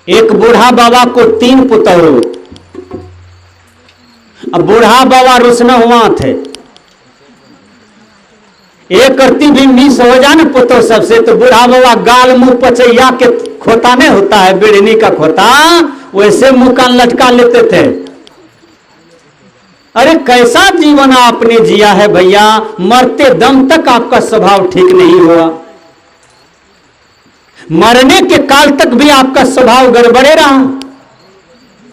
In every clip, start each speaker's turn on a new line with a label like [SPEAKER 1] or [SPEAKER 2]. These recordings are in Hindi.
[SPEAKER 1] एक बूढ़ा बाबा को 3 पुतौर। अब बूढ़ा बाबा रुसना हुआ थे, एक करती भी मिस हो जाए ना पुतौर सबसे, तो बूढ़ा बाबा गाल मुंह पचैया के खोता नहीं होता है, बिड़नी का खोता, वैसे मुंह कान लटका लेते थे। अरे कैसा जीवन आपने जिया है भैया, मरते दम तक आपका स्वभाव ठीक नहीं हुआ, मरने के काल तक भी आपका स्वभाव गड़बड़े रहा।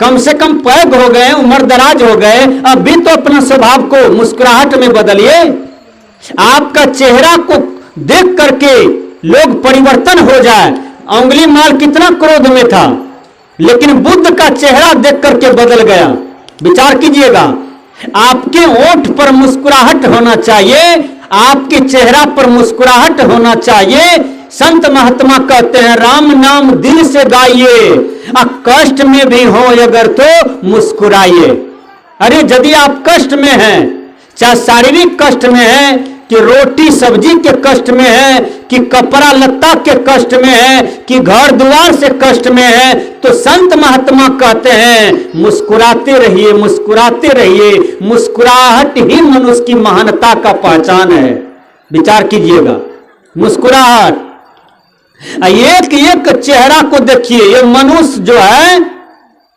[SPEAKER 1] कम से कम पैग हो गए, उम्र दराज हो गए, अब भी तो अपना स्वभाव को मुस्कुराहट में बदलिए। आपका चेहरा को देख करके लोग परिवर्तन हो जाए। उंगली माल कितना क्रोध में था, लेकिन बुद्ध का चेहरा देख करके बदल गया। विचार कीजिएगा, आपके ओठ पर मुस्कुराहट होना चाहिए, आपके चेहरा पर मुस्कुराहट होना चाहिए। संत महात्मा कहते हैं राम नाम दिल से गाइए, कष्ट में भी हो अगर तो मुस्कुराइए। अरे यदि आप कष्ट में हैं, चाहे शारीरिक कष्ट में है, कि रोटी सब्जी के कष्ट में है, कि कपड़ा लत्ता के कष्ट में है, कि घर द्वार से कष्ट में है, तो संत महात्मा कहते हैं मुस्कुराते रहिए, मुस्कुराते रहिए। मुस्कुराहट ही मनुष्य की महानता का पहचान है। विचार कीजिएगा, मुस्कुराहट। एक एक चेहरा को देखिए, ये मनुष्य जो है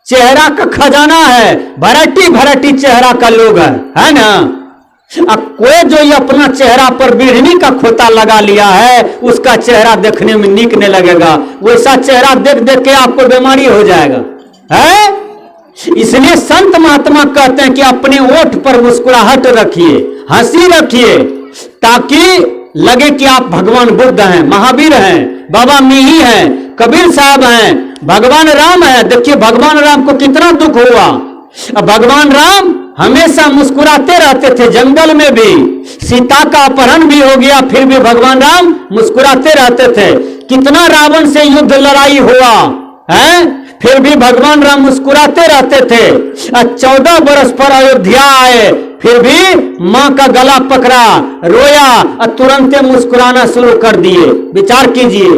[SPEAKER 1] चेहरा का खजाना है, वैरायटी वैरायटी चेहरा का लोग है ना। अब कोई जो ये अपना चेहरा पर बिढ़नी का खोता लगा लिया है, उसका चेहरा देखने में नीक नहीं लगेगा, वैसा चेहरा देख देख के आपको बीमारी हो जाएगा है। इसलिए संत महात्मा कहते हैं कि अपने ओठ पर मुस्कुराहट रखिए, हंसी रखिए, ताकि लगे कि आप भगवान बुद्ध हैं, महावीर हैं, बाबा मिही हैं, कबीर साहब हैं, भगवान राम हैं। देखिए भगवान राम को कितना दुख हुआ। अब भगवान राम हमेशा मुस्कुराते रहते थे, जंगल में भी सीता का अपहरण भी हो गया, फिर भी भगवान राम मुस्कुराते रहते थे। कितना रावण से युद्ध लड़ाई हुआ है, फिर भी भगवान राम मुस्कुराते रहते थे। 14 बरस पर अयोध्या आए, फिर भी मां का गला पकड़ा, रोया और तुरंत मुस्कुराना शुरू कर दिए। विचार कीजिए,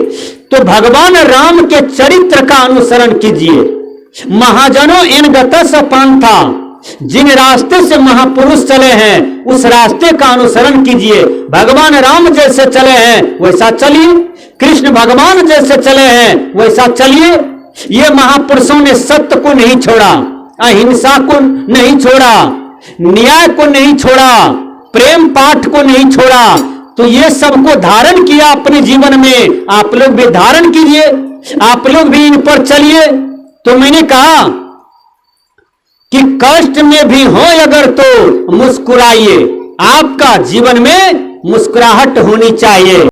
[SPEAKER 1] तो भगवान राम के चरित्र का अनुसरण कीजिए। महाजनों इन गतस पंथा, जिन रास्ते से महापुरुष चले हैं उस रास्ते का अनुसरण कीजिए। भगवान राम जैसे चले हैं वैसा चलिए, कृष्ण भगवान जैसे चले हैं वैसा चलिए। ये महापुरुषों ने सत्य को नहीं छोड़ा, अहिंसा को नहीं छोड़ा, न्याय को नहीं छोड़ा, प्रेम पाठ को नहीं छोड़ा, तो ये सबको धारण किया अपने जीवन में। आप लोग भी धारण कीजिए, आप लोग भी इन पर चलिए। तो मैंने कहा कि कष्ट में भी हो अगर तो मुस्कुराइए, आपका जीवन में मुस्कुराहट होनी चाहिए।